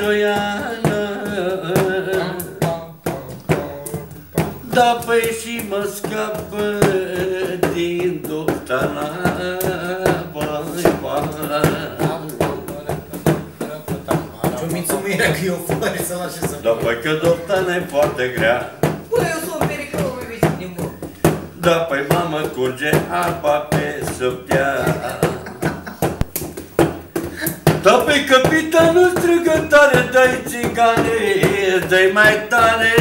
Joiană. Da, păi și mă scapă din Doptana. Ce-o mulțumirea că eu fără să lași să... Da, păi că Doptana e foarte grea. Bă, eu sunt pericol, mai vezi din bă. Da, păi mamă, curge apa pe săptea. Da, păi capitanul strigă tare, dai țigane, dai mai tare.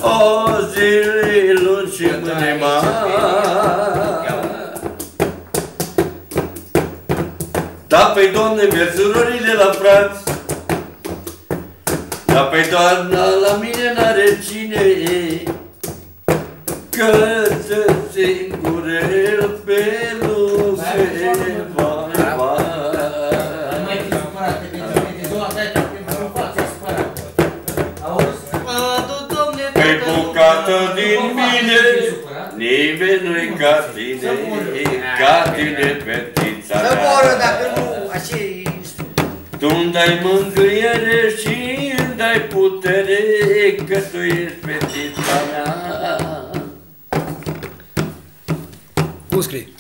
O zile lungi și mâine mari. Da, păi doamne, versurorile la frați. Da, păi doamna, la mine n-are cine, că să singurel pe lume, vai, vai. Păi bucată din mine, nimeni nu-i ca tine, ca tine, fetița mea. Să moră dacă nu, așa e. Tu-mi dai mângâiere și îmi dai putere, că tu ești fetița mea. Cum scrii?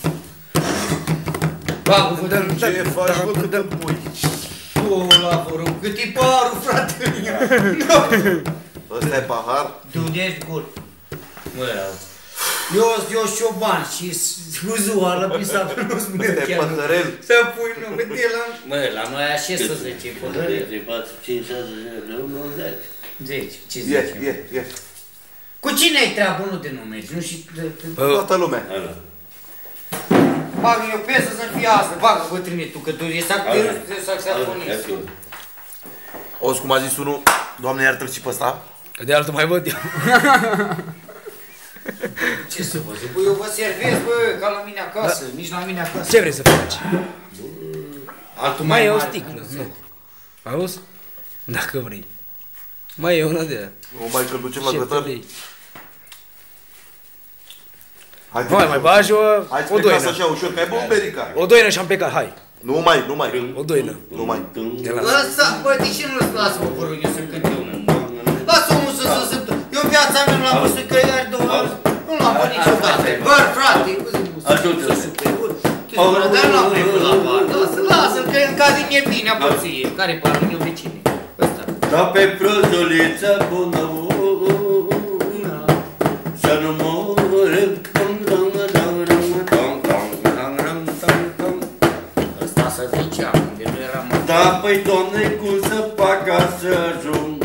Ba, Ce faci, bă, cât de pui? o la vorum, cât e parul, frate mea. Ăsta e pahar? De unde ești gol? Mă, eu șoban și uzuală pe sapă, nu-ți Ăsta merg e chiar. păhărel? Să pui nume de la... Mă, la noi așa să zice, pădărel. 3, 4, 5, 6, 7, 8, 9, 10. 10, ce E, zice? e. Cu cine ai treabă, nu de nume, nu și... Toată lumea. Bagă eu piesă să fie asta, bagă bătrâne tu, că tu e saxofonist. Auzi cum a zis unul, Doamne iartă-l și pe ăsta? Că de altul mai văd eu. Ce să vă zic? Bă, eu vă servez, bă, ca la mine acasă, nici la mine acasă. Ce vrei să faci? Altul Mai e o mare. sticlă, nu. Auzi? Dacă vrei. Mai e una de aia. Nu mai că ducem la Ce grătar? vrei? Hai, Mai bagi hai o să plecați doină. așa ușor, că ai bomberica. O doină și am plecat, hai. Nu mai. O doină. Nu mai. Te las. Lăsa, bă, de ce nu-ți lasă-mă pe rog, eu să cânt eu? Lasă omul să se săptă. Eu în viața mea nu l-am văzut că iar două ori. Nu l-am văzut niciodată. Bă, frate, Ajută-l. dar nu l-am primit la bar. Lasă-l, că în caz mie bine, apăție. Care parul meu vecine? Ăsta. Da, pe prozolița bună, să nu moră. Ăsta să zicea, unde nu era mă. Da, păi, Doamne, cum să fac ca să ajung?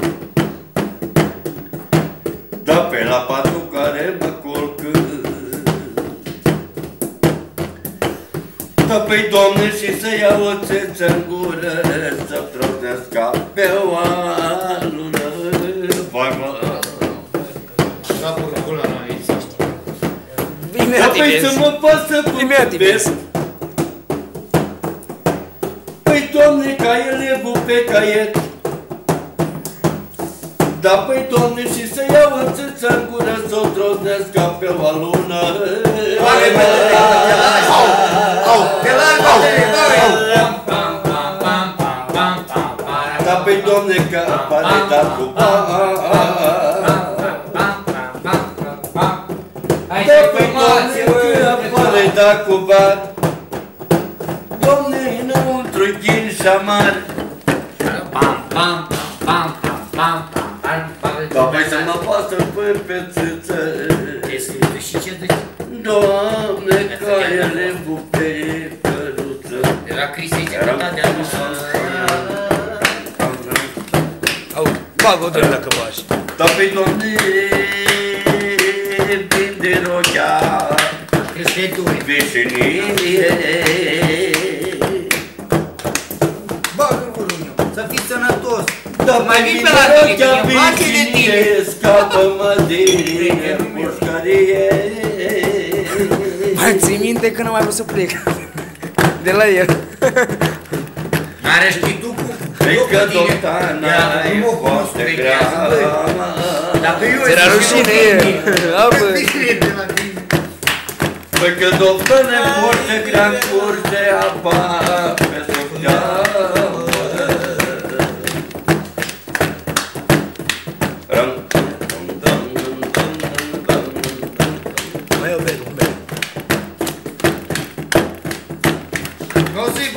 Da, pe la patul care mă culc. Da, păi, Doamne, și să iau o țeță în gură, să trocnesc ca pe o alună. Vai, mă! Capul în la noi există. Da, Imediat păi, să vezi. mă pasă cu Imediat vezi. Păi, Doamne, ca elevul pe caiet. Da, păi, Doamne, și să iau o țâță în gură, să o trocnesc ca pe o alună. Da, păi, Doamne, că apare dat cu bani. Da, păi, Doamne, că apare dat cu bani. Doamne, înăuntru ghin și amar. Da, păi, să mă pasă pe țâță. Și ce zici? Doamne, ca elevul pe căruță. Era Cristi ce cânta de anul. Au, bag o doină dacă bagi. Da, păi, Doamne, vinde rochea Crescături. veșenie. Bagă-l gurul meu, să fii sănătos. Da, Mai vin pe la tine, că îmi place de tine. Scapă-mă din pușcărie. Mai ții minte când am mai vrut să plec de la el. N-are știi tu cum? Păi Eu că cu tine. Doptana Ia, e nu mă foarte cunosc, grea. băi. Dacă eu Ți-era rușine, apă. Păi când o până curte, grea curte, apa pe sufleamă. Mai eu beru, un beru.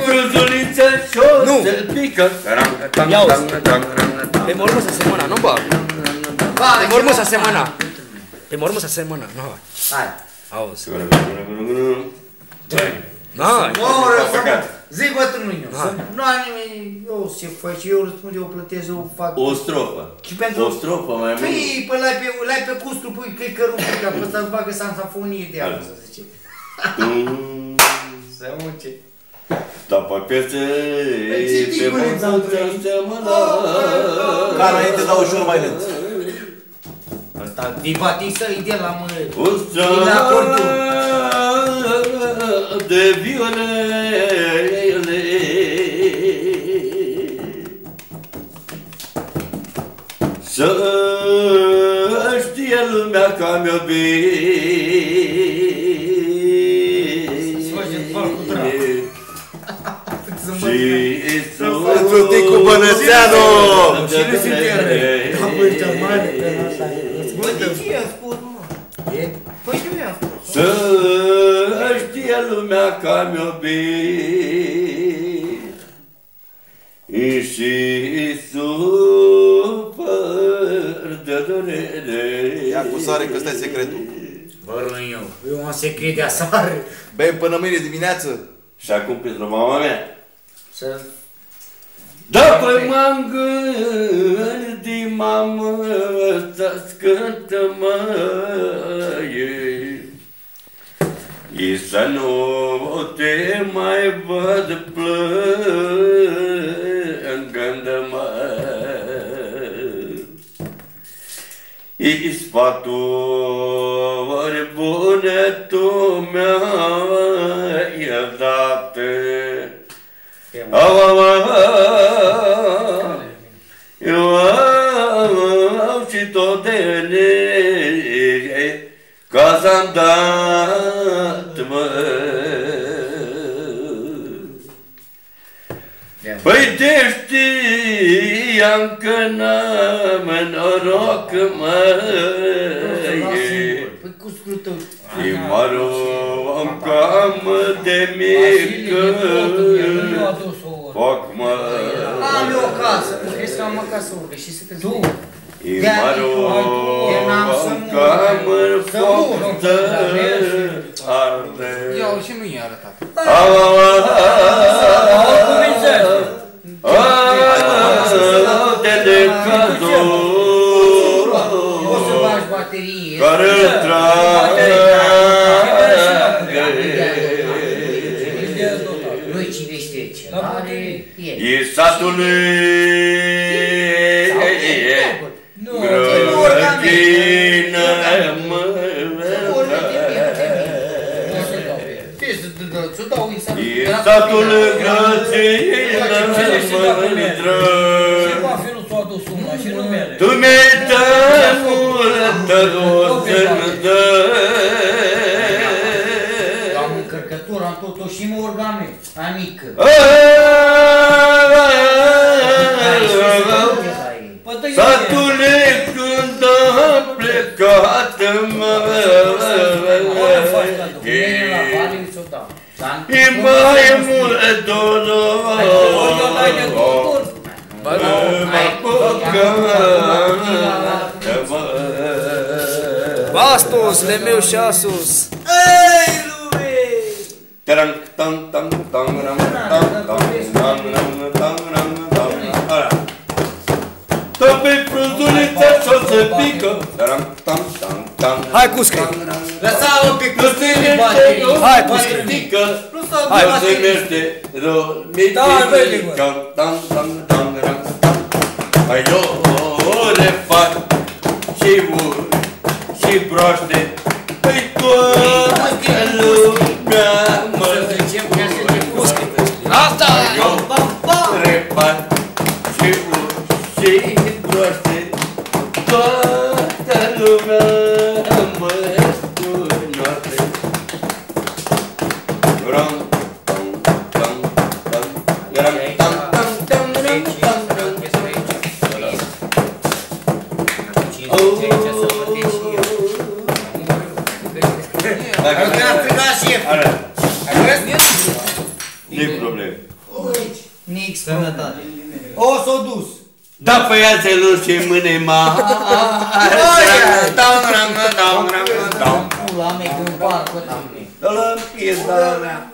Frunzuliță și-o Nu. se-l pică. Ia uzi. Pe mormă să semăna, nu bă. Pe mormă să semăna. Pe mormă să semăna, nu bă. Hai. Auzi. Băi, N-ai. Zi bătrânuiu, nu am nimeni, eu ce faci, eu răspund, eu plătesc, eu fac. o strofă. Și pentru... O strofă mai mult. Păi, l-ai pe custru, păi, că-i cărutul, că pe ăsta îți bagă sansafonie de apă, să zice. Să munce. Da, pe piese, pe mănânță, semănă. Ca înainte dau ușor mai lent. Ăsta, dibatisă, e de la mână. O stradă de violele, să știe lumea că am iubit. Pentru Ticu Bănățeanu! Și nu se pierde. Da, băi, cea mare, că asta e. Bă, de ce i-am spus, mă? Păi ce mi-am spus? Să știe lumea că am iubit și sufăr de durere. Ia cu sare că ăsta e secretul. Bă, eu am secret de asară. Bem până mâine dimineață. Și acum pentru mama mea. Să... Dacă m-am gândit, mamă, să-ți cântă măie, să nu te mai văd plângând-mă. I sfaturi bune tu mi-ai dat, eu am și tot de ele, ca s-am dat, mă. Păi te știam că n-am noroc, măi, Păi cu scrutul. și mă aruncam de mică, foc, mă. Am eu o casă, tu crezi că am o casă urcă și să cânt. Tu? Și mă aruncam în foc să arde. Ia-o și nu i-a arătat. De cazul O să bagi baterie. care trage. Nu-i cine știe ce. Are el. E satului grădină Să dau în satul. E satul grădină mândră. Tu mi-ai dat multă rosă. Am încărcătură, am totul și mă urgame, amică. Satule, când am plecat, e mai mult dolor. Bastos, lemeu și asus. Pe frunzuliță și-o se pică. Hai, Cuscă! Lăsa-o pe Nu se custele merge, baterii. nu Hai, se Cuscă. ridică. Hai, Nu se merge, mai eu le fac și uri și broaște. Păi toată lumea mă Asta! eu le fac și uri și broaște. Toată lumea mă cunoaște. Ram, tam, tam, tam, ram, tam, tam, tam, ram, tam, tam, Dacă ne-am strigat șef. Nu-i probleme. Nix, sănătate. O, s-o dus. Da pe ea se luce mâne mare. Pula mea, că îmi par, bă, Dă-l în pizda mea.